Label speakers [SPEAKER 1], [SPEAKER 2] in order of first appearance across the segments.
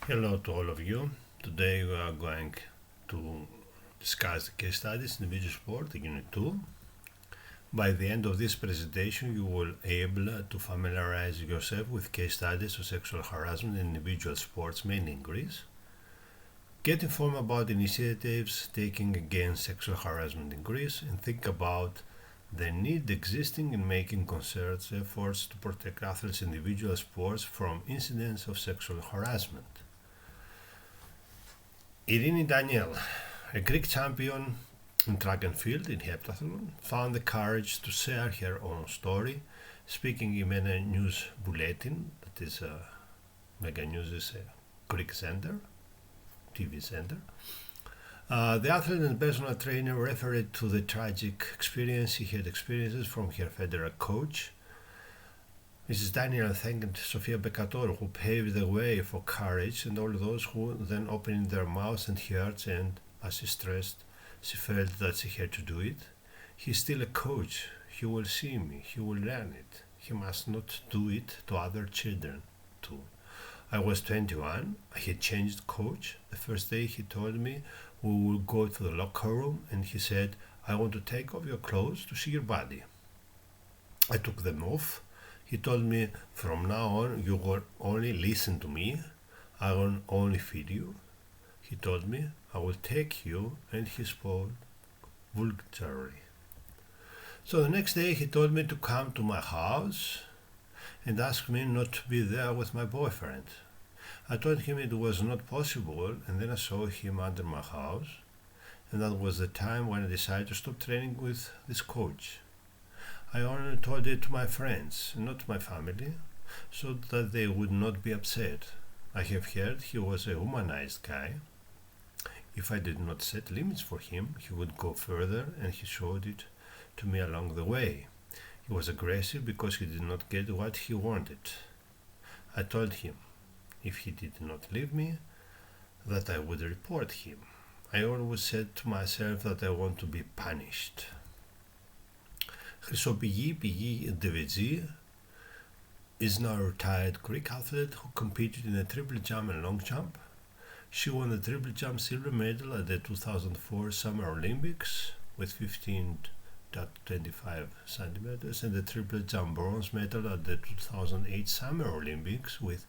[SPEAKER 1] Hello to all of you. Today we are going to discuss the case studies in individual sport, Unit 2. By the end of this presentation, you will be able to familiarize yourself with case studies of sexual harassment in individual sports, mainly in Greece. Get informed about initiatives taken against sexual harassment in Greece and think about the need existing in making concerted efforts to protect athletes' individual sports from incidents of sexual harassment. Irini Daniel, a Greek champion in track and field in heptathlon, found the courage to share her own story, speaking in a news bulletin, that is Mega News is a Greek center, TV center. The athlete and personal trainer referred to the tragic experience he had experienced from her federal coach. Mrs. Daniel thanked Sofia Bekator, who paved the way for courage, and all those who then opened their mouths and hearts, and, as she stressed, she felt that she had to do it. He's still a coach. He will see me. He will learn it. He must not do it to other children, too. I was 21. I had changed coach. The first day he told me we will go to the locker room, and he said, "I want to take off your clothes to see your body." I took them off. He told me, "From now on, you will only listen to me. I will only feed you." He told me, "I will take you," and he spoke vulgarly. So the next day, he told me to come to my house and asked me not to be there with my boyfriend. I told him it was not possible, and then I saw him under my house, and that was the time when I decided to stop training with this coach. I only told it to my friends, not to my family, so that they would not be upset. I have heard he was a humanized guy. If I did not set limits for him, he would go further, and he showed it to me along the way. He was aggressive because he did not get what he wanted. I told him, if he did not leave me, that I would report him. I always said to myself that I want to be punished. Χρυσοπηγή Devezi is now a retired Greek athlete who competed in the triple jump and long jump. She won the triple jump silver medal at the 2004 Summer Olympics with 15.25 centimeters and the triple jump bronze medal at the 2008 Summer Olympics with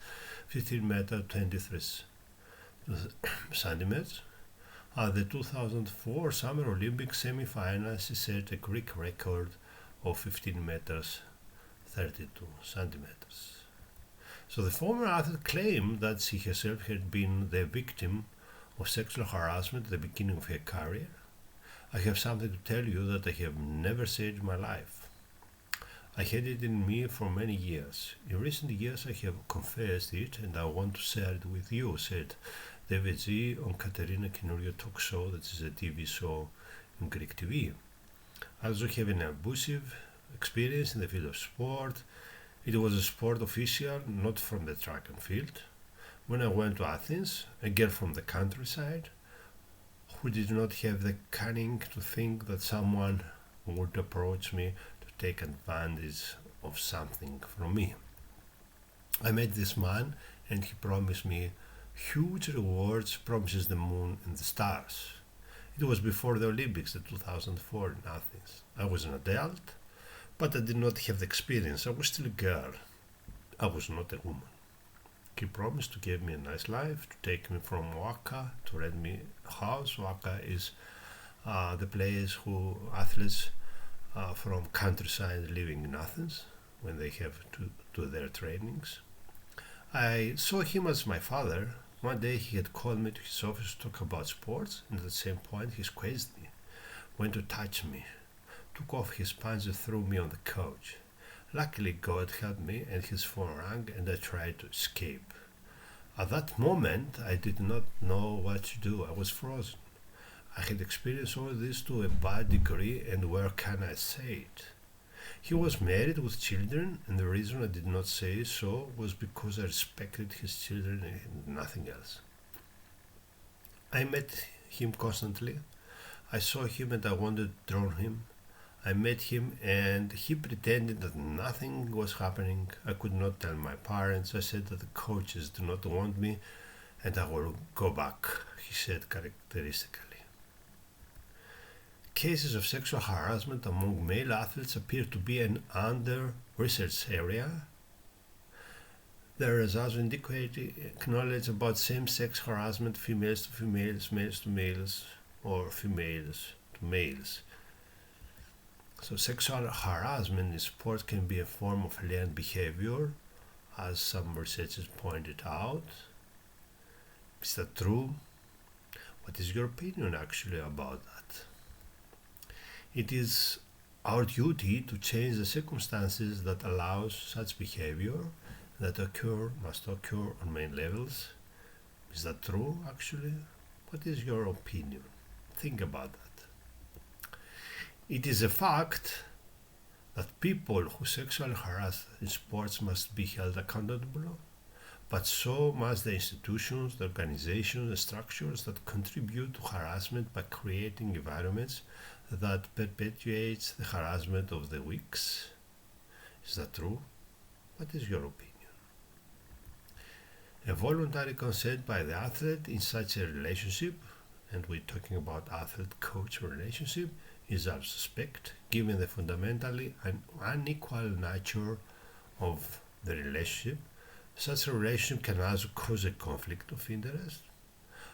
[SPEAKER 1] 15.23 centimeters. At the 2004 Summer Olympics semi-final, she set a Greek record of 15 meters 32 centimeters. So the former athlete claimed that she herself had been the victim of sexual harassment at the beginning of her career. I have something to tell you that I have never said in my life. I had it in me for many years. In recent years I have confessed it and I want to share it with you, said Devezi on Katerina Kenouryo talk show, that is a TV show in Greek TV. I also have an abusive experience in the field of sport. It was a sport official, not from the track and field. When I went to Athens, a girl from the countryside who did not have the cunning to think that someone would approach me to take advantage of something from me. I met this man and he promised me huge rewards, promises the moon and the stars. It was before the Olympics, the 2004 in Athens. I was an adult, but I did not have the experience. I was still a girl. I was not a woman. He promised to give me a nice life, to take me from Waka, to rent me a house. Waka is the place who athletes from countryside living in Athens when they have to do their trainings. I saw him as my father. One day he had called me to his office to talk about sports, and at the same point he squeezed me, went to touch me, took off his pants and threw me on the couch. Luckily God helped me and his phone rang and I tried to escape. At that moment I did not know what to do. I was frozen. I had experienced all this to a bad degree, and where can I say it? He was married with children, and the reason I did not say so was because I respected his children and nothing else. I met him constantly. I saw him and I wanted to drown him. I met him and he pretended that nothing was happening. I could not tell my parents. I said that the coaches do not want me And I will go back, he said characteristically. Cases of sexual harassment among male athletes appear to be an under-researched area. There is also inadequate knowledge about same-sex harassment, females to females, males to males, or females to males. So sexual harassment in sport can be a form of learned behavior, as some researchers pointed out. Is that true? What is your opinion actually about that? It is our duty to change the circumstances that allows such behavior that must occur on main levels. Is that true actually? What is your opinion? Think about that. It is a fact that people who sexually harass in sports must be held accountable, but so must the institutions, the organizations, the structures that contribute to harassment by creating environments that perpetuates the harassment of the weak. Is that true? What is your opinion? A voluntary consent by the athlete in such a relationship, and we're talking about athlete-coach relationship, is our suspect, given the fundamentally unequal nature of the relationship. Such a relationship can also cause a conflict of interest.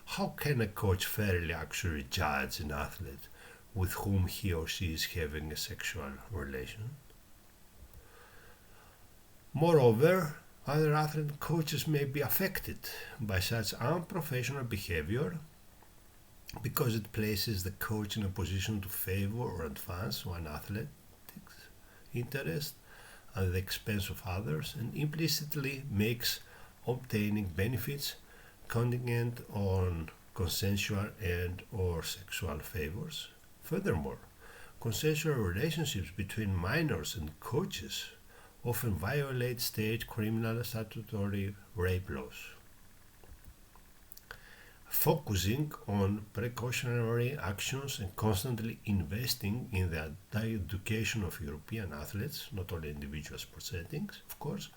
[SPEAKER 1] How can a coach fairly actually judge an athlete with whom he or she is having a sexual relation? Moreover, other athlete coaches may be affected by such unprofessional behavior because it places the coach in a position to favor or advance one athlete's interest at the expense of others and implicitly makes obtaining benefits contingent on consensual and or sexual favors. Furthermore, consensual relationships between minors and coaches often violate state criminal statutory rape laws. Focusing on precautionary actions and constantly investing in the education of European athletes, not only individual sports settings, of course,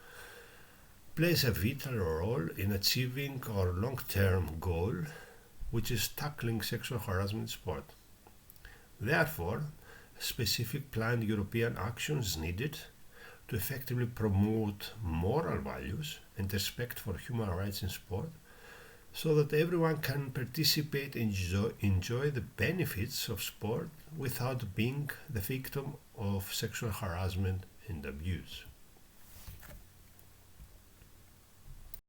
[SPEAKER 1] plays a vital role in achieving our long-term goal, which is tackling sexual harassment in sport. Therefore, specific planned European action is needed to effectively promote moral values and respect for human rights in sport, so that everyone can participate and enjoy the benefits of sport without being the victim of sexual harassment and abuse.